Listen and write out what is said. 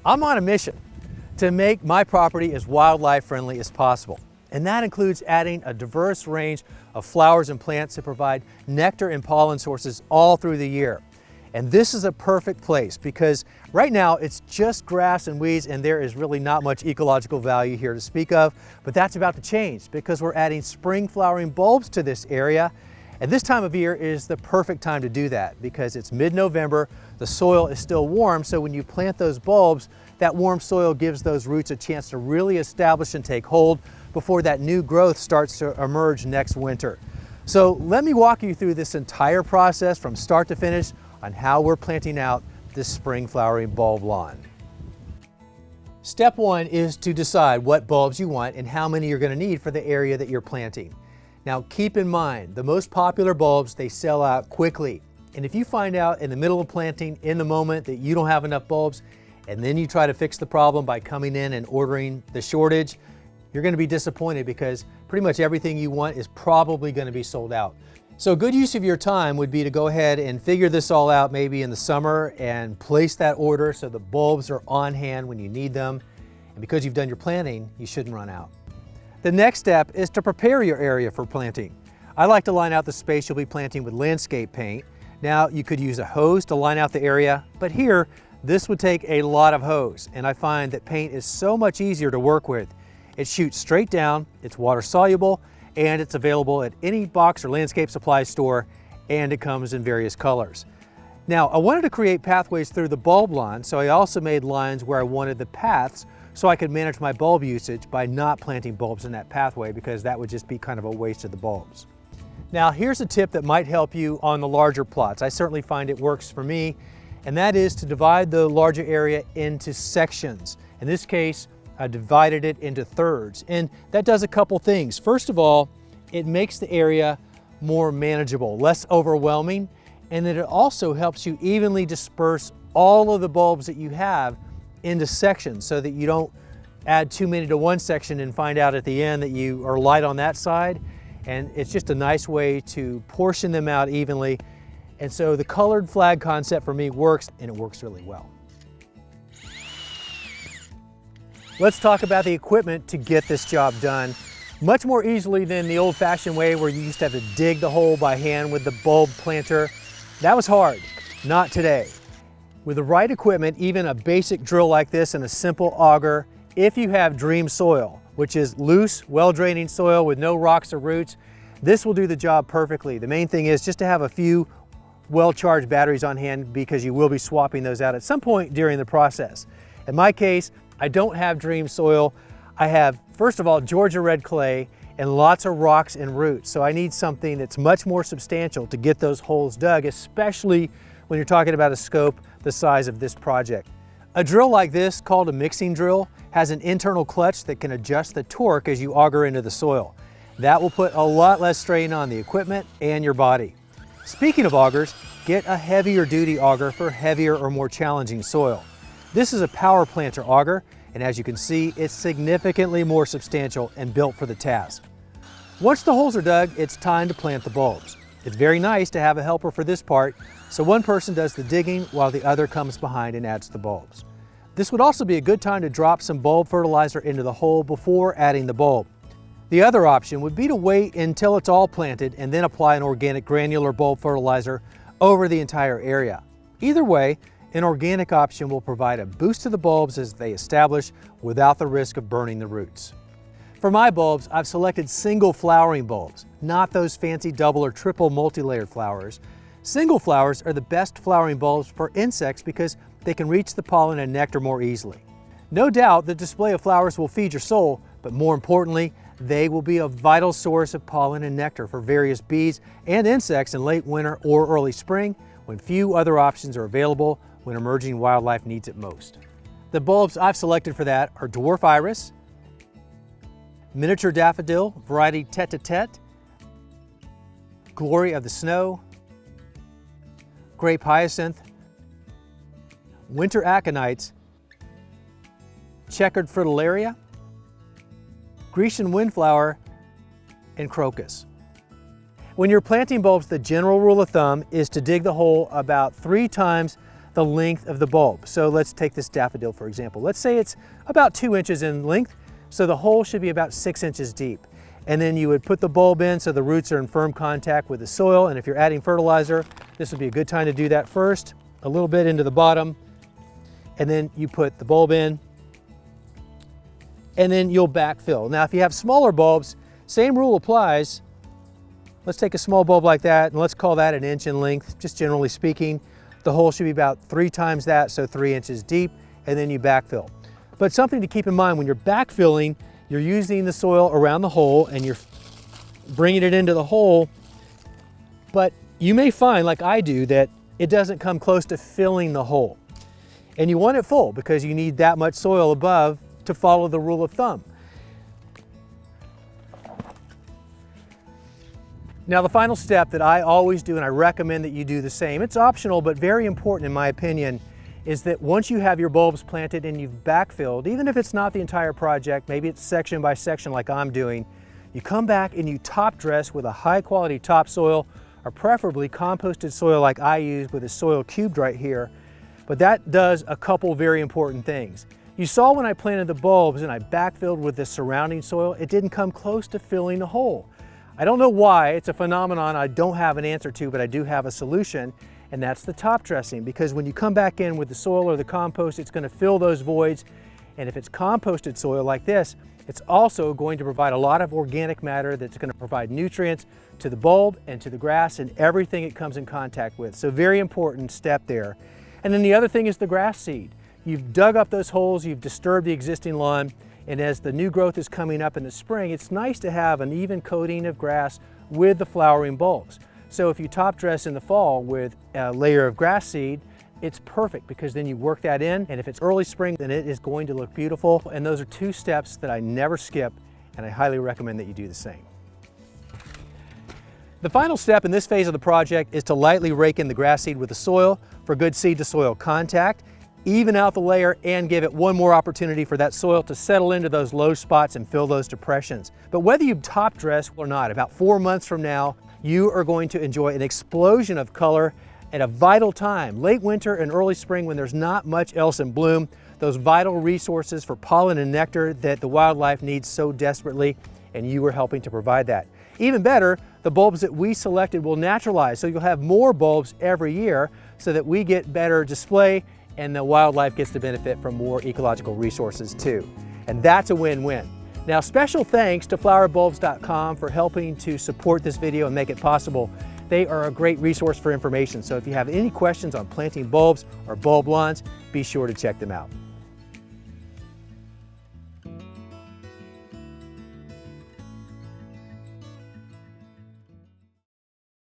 I'm on a mission to make my property as wildlife friendly as possible. And that includes adding a diverse range of flowers and plants that provide nectar and pollen sources all through the year. And this is a perfect place because right now it's just grass and weeds and there is really not much ecological value here to speak of, but that's about to change because we're adding spring flowering bulbs to this area. And this time of year is the perfect time to do that because it's mid-November, the soil is still warm, so when you plant those bulbs, that warm soil gives those roots a chance to really establish and take hold before that new growth starts to emerge next winter. So let me walk you through this entire process from start to finish on how we're planting out this spring flowering bulb lawn. Step one is to decide what bulbs you want and how many you're going to need for the area that you're planting. Now keep in mind, the most popular bulbs, they sell out quickly. And if you find out in the middle of planting, in the moment, that you don't have enough bulbs, and then you try to fix the problem by coming in and ordering the shortage, you're going to be disappointed because pretty much everything you want is probably going to be sold out. So a good use of your time would be to go ahead and figure this all out maybe in the summer and place that order so the bulbs are on hand when you need them. And because you've done your planting, you shouldn't run out. The next step is to prepare your area for planting. I like to line out the space you'll be planting with landscape paint. Now you could use a hose to line out the area, but here this would take a lot of hose, and I find that paint is so much easier to work with. It shoots straight down, it's water soluble, and it's available at any box or landscape supply store, and it comes in various colors. Now, I wanted to create pathways through the bulb lawn, so I also made lines where I wanted the paths so I could manage my bulb usage by not planting bulbs in that pathway because that would just be kind of a waste of the bulbs. Now, here's a tip that might help you on the larger plots. I certainly find it works for me, and that is to divide the larger area into sections. In this case, I divided it into thirds, and that does a couple things. First of all, it makes the area more manageable, less overwhelming, and then it also helps you evenly disperse all of the bulbs that you have into sections so that you don't add too many to one section and find out at the end that you are light on that side. And it's just a nice way to portion them out evenly. And so the colored flag concept for me works, and it works really well. Let's talk about the equipment to get this job done much more easily than the old-fashioned way where you used to have to dig the hole by hand with the bulb planter. That was hard, not today. With the right equipment, even a basic drill like this and a simple auger, if you have dream soil, which is loose, well-draining soil with no rocks or roots, this will do the job perfectly. The main thing is just to have a few well-charged batteries on hand because you will be swapping those out at some point during the process. In my case, I don't have dream soil. I have, first of all, Georgia red clay and lots of rocks and roots. So I need something that's much more substantial to get those holes dug, especially when you're talking about a scope the size of this project. A drill like this, called a mixing drill, has an internal clutch that can adjust the torque as you auger into the soil. That will put a lot less strain on the equipment and your body. Speaking of augers, get a heavier duty auger for heavier or more challenging soil. This is a power planter auger, and as you can see, it's significantly more substantial and built for the task. Once the holes are dug, it's time to plant the bulbs. It's very nice to have a helper for this part, so one person does the digging while the other comes behind and adds the bulbs. This would also be a good time to drop some bulb fertilizer into the hole before adding the bulb. The other option would be to wait until it's all planted and then apply an organic granular bulb fertilizer over the entire area. Either way, an organic option will provide a boost to the bulbs as they establish without the risk of burning the roots. For my bulbs, I've selected single flowering bulbs, not those fancy double or triple multi-layered flowers. Single flowers are the best flowering bulbs for insects because they can reach the pollen and nectar more easily. No doubt the display of flowers will feed your soul, but more importantly, they will be a vital source of pollen and nectar for various bees and insects in late winter or early spring when few other options are available when emerging wildlife needs it most. The bulbs I've selected for that are dwarf iris, miniature daffodil, variety tete-a-tete, glory of the snow, grape hyacinth, winter aconites, checkered fritillaria, Grecian windflower, and crocus. When you're planting bulbs, the general rule of thumb is to dig the hole about 3 times the length of the bulb. So let's take this daffodil for example. Let's say it's about 2 inches in length, so the hole should be about 6 inches deep. And then you would put the bulb in so the roots are in firm contact with the soil, and if you're adding fertilizer, this would be a good time to do that first. A little bit into the bottom, and then you put the bulb in, and then you'll backfill. Now if you have smaller bulbs, same rule applies. Let's take a small bulb like that, and let's call that an inch in length, just generally speaking. The hole should be about 3 times that, so 3 inches deep, and then you backfill. But something to keep in mind, when you're backfilling, you're using the soil around the hole and you're bringing it into the hole, but you may find, like I do, that it doesn't come close to filling the hole. And you want it full because you need that much soil above to follow the rule of thumb. Now the final step that I always do, and I recommend that you do the same, it's optional but very important in my opinion, is that once you have your bulbs planted and you've backfilled, even if it's not the entire project, maybe it's section by section like I'm doing, you come back and you top dress with a high quality topsoil, or preferably composted soil like I use with a soil cubed right here. But that does a couple very important things. You saw when I planted the bulbs and I backfilled with the surrounding soil, it didn't come close to filling the hole. I don't know why, it's a phenomenon I don't have an answer to, but I do have a solution, and that's the top dressing, because when you come back in with the soil or the compost, it's going to fill those voids, and if it's composted soil like this, it's also going to provide a lot of organic matter that's going to provide nutrients to the bulb and to the grass and everything it comes in contact with. So very important step there. And then the other thing is the grass seed. You've dug up those holes, you've disturbed the existing lawn, and as the new growth is coming up in the spring, it's nice to have an even coating of grass with the flowering bulbs. So if you top dress in the fall with a layer of grass seed, it's perfect because then you work that in, and if it's early spring, then it is going to look beautiful. And those are 2 steps that I never skip, and I highly recommend that you do the same. The final step in this phase of the project is to lightly rake in the grass seed with the soil for good seed to soil contact, even out the layer, and give it one more opportunity for that soil to settle into those low spots and fill those depressions. But whether you top dress or not, about 4 months from now, you are going to enjoy an explosion of color at a vital time, late winter and early spring, when there's not much else in bloom, those vital resources for pollen and nectar that the wildlife needs so desperately, and you are helping to provide that. Even better, the bulbs that we selected will naturalize, so you'll have more bulbs every year so that we get better display and the wildlife gets to benefit from more ecological resources too. And that's a win-win. Now, special thanks to flowerbulbs.com for helping to support this video and make it possible. They are a great resource for information, so if you have any questions on planting bulbs or bulb lawns, be sure to check them out.